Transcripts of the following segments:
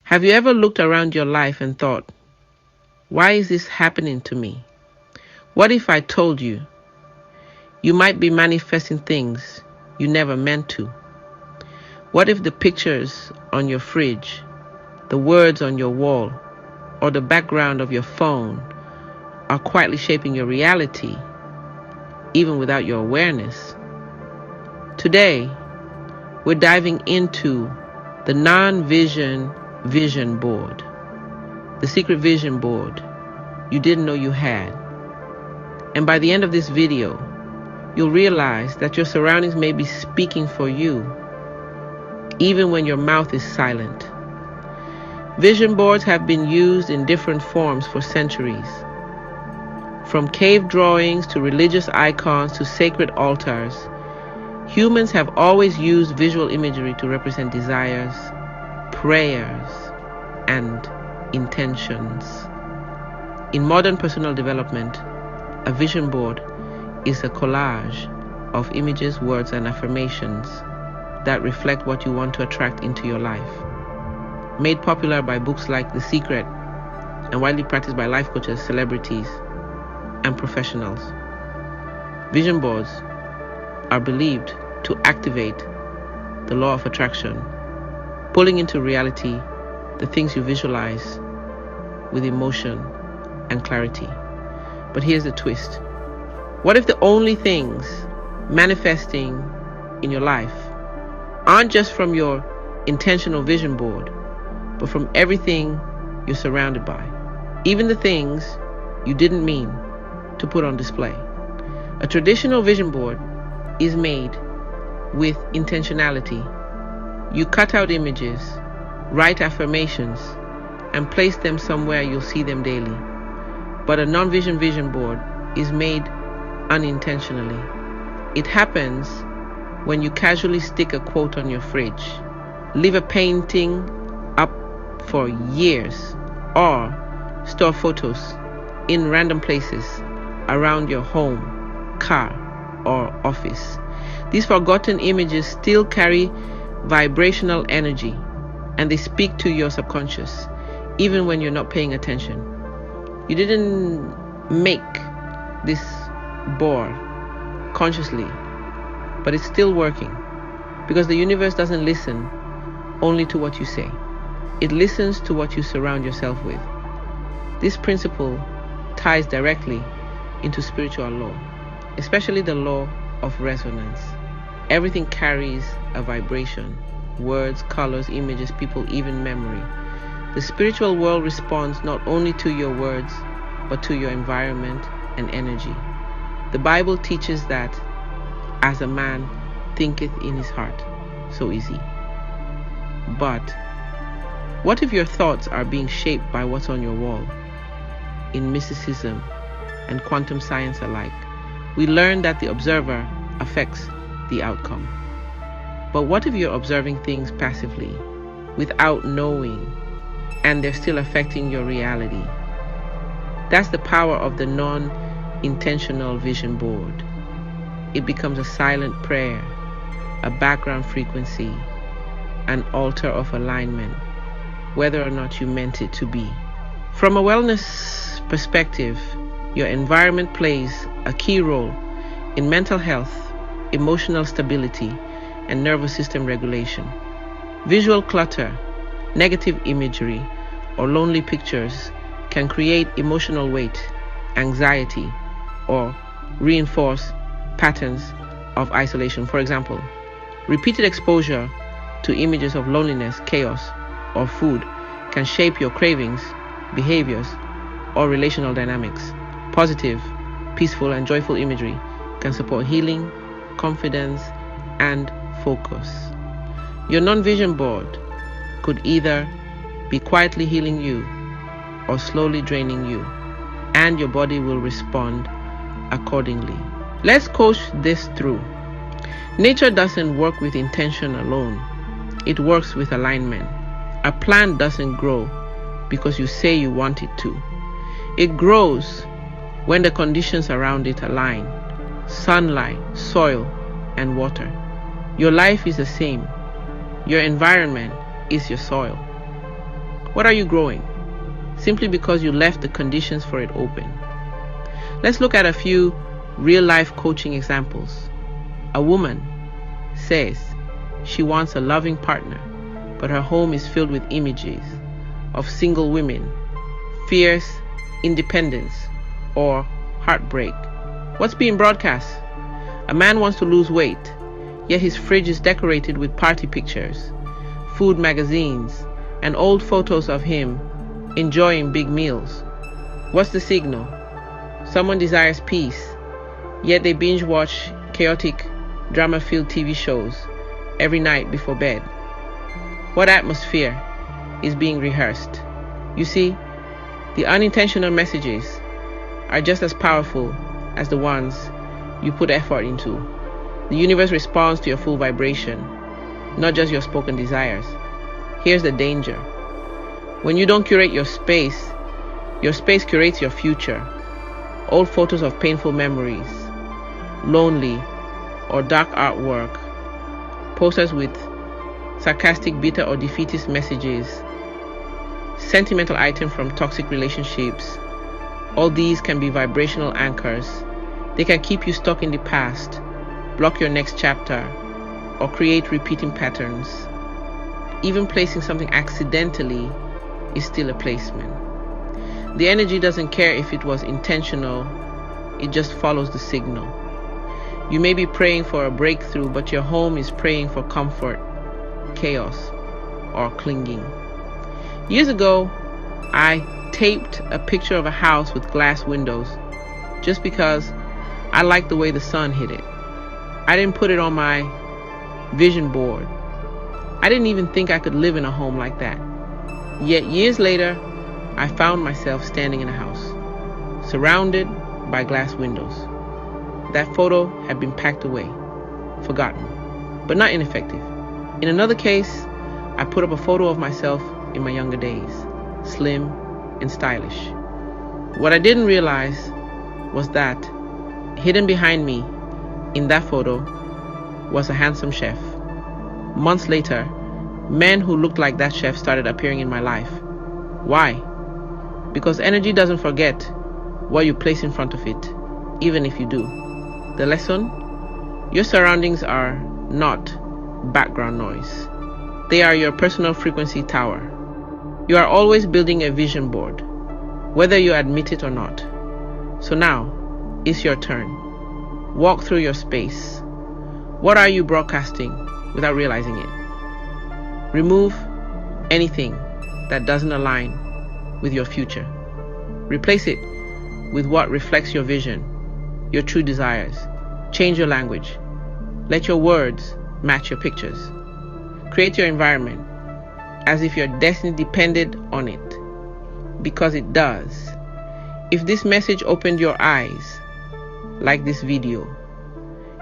Have you ever looked around your life and thought, why is this happening to me? What if I told you? You might be manifesting things you never meant to. What if the pictures on your fridge, the words on your wall, or the background of your phone are quietly shaping your reality, even without your awareness? Today, we're diving into the non-vision vision board, the secret vision board you didn't know you had. And by the end of this video, you'll realize that your surroundings may be speaking for you, even when your mouth is silent. Vision boards have been used in different forms for centuries. From cave drawings to religious icons to sacred altars, humans have always used visual imagery to represent desires, prayers, and intentions. In modern personal development, a vision board is a collage of images, words, and affirmations that reflect what you want to attract into your life. Made popular by books like The Secret and widely practiced by life coaches, celebrities, and professionals. Vision boards are believed to activate the law of attraction, pulling into reality the things you visualize with emotion and clarity. But here's the twist. What if the only things manifesting in your life aren't just from your intentional vision board, but from everything you're surrounded by, even the things you didn't mean to put on display? A traditional vision board is made with intentionality. You cut out images, write affirmations, and place them somewhere you'll see them daily. But a non-vision vision board is made unintentionally. It happens when you casually stick a quote on your fridge, leave a painting up for years, or store photos in random places around your home, car, or office. These forgotten images still carry vibrational energy, and they speak to your subconscious, even when you're not paying attention. You didn't make this board consciously, but it's still working, because the universe doesn't listen only to what you say. It listens to what you surround yourself with. This principle ties directly into spiritual law, especially the law of resonance. Everything carries a vibration: words, colors, images, people, even memory. The spiritual world responds not only to your words, but to your environment and energy. The Bible teaches that as a man thinketh in his heart, so is he. But what if your thoughts are being shaped by what's on your wall? In mysticism and quantum science alike, we learn that the observer affects the outcome. But what if you're observing things passively, without knowing, and they're still affecting your reality? That's the power of the non-intentional vision board. It becomes a silent prayer, a background frequency, an altar of alignment, whether or not you meant it to be. From a wellness perspective, your environment plays a key role in mental health, emotional stability, and nervous system regulation. Visual clutter, negative imagery, or lonely pictures can create emotional weight, anxiety, or reinforce patterns of isolation. For example, repeated exposure to images of loneliness, chaos, or food can shape your cravings, behaviors, or relational dynamics. Positive, peaceful, and joyful imagery can support healing, confidence, and focus. Your non-vision board could either be quietly healing you or slowly draining you, and your body will respond accordingly. Let's coach this through. Nature doesn't work with intention alone. It works with alignment. A plant doesn't grow because you say you want it to. It grows when the conditions around it align: sunlight, soil, and water. Your life is the same. Your environment is your soil. What are you growing? Simply because you left the conditions for it open. Let's look at a few real-life coaching examples. A woman says she wants a loving partner, but her home is filled with images of single women, fierce independence, or heartbreak. What's being broadcast? A man wants to lose weight, yet his fridge is decorated with party pictures, food magazines, and old photos of him enjoying big meals. What's the signal? Someone desires peace, yet they binge watch chaotic, drama-filled TV shows every night before bed. What atmosphere is being rehearsed? You see, the unintentional messages are just as powerful as the ones you put effort into. The universe responds to your full vibration, not just your spoken desires. Here's the danger. When you don't curate your space curates your future. Old photos of painful memories, lonely or dark artwork, posters with sarcastic, bitter, or defeatist messages, sentimental items from toxic relationships. All these can be vibrational anchors. They can keep you stuck in the past, block your next chapter, or create repeating patterns. Even placing something accidentally is still a placement. The energy doesn't care if it was intentional, it just follows the signal. You may be praying for a breakthrough, but your home is praying for comfort, chaos, or clinging. Years ago, I taped a picture of a house with glass windows just because I liked the way the sun hit it. I didn't put it on my vision board. I didn't even think I could live in a home like that. Yet years later, I found myself standing in a house, surrounded by glass windows. That photo had been packed away, forgotten, but not ineffective. In another case, I put up a photo of myself in my younger days, slim and stylish. What I didn't realize was that hidden behind me in that photo was a handsome chef. Months later, men who looked like that chef started appearing in my life. Why? Because energy doesn't forget what you place in front of it, even if you do. The lesson? Your surroundings are not background noise. They are your personal frequency tower. You are always building a vision board, whether you admit it or not. So now, it's your turn. Walk through your space. What are you broadcasting without realizing it? Remove anything that doesn't align with your future. Replace it with what reflects your vision, your true desires. Change your language. Let your words match your pictures. Create your environment as if your destiny depended on it, because it does. If this message opened your eyes, like this video,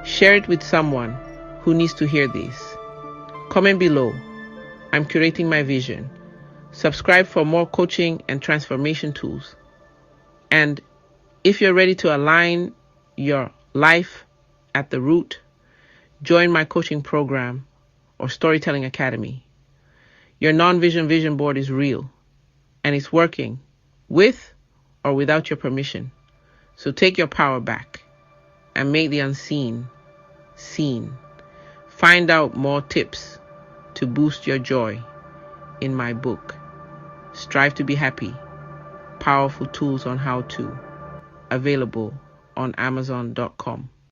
share it with someone who needs to hear this. Comment below. I'm curating my vision. Subscribe for more coaching and transformation tools. And if you're ready to align your life at the root, join my coaching program or storytelling academy. Your non-vision vision board is real, and it's working with or without your permission. So take your power back and make the unseen seen. Find out more tips to boost your joy in my book, Strive to be Happy, Powerful Tools on How to, available on Amazon.com.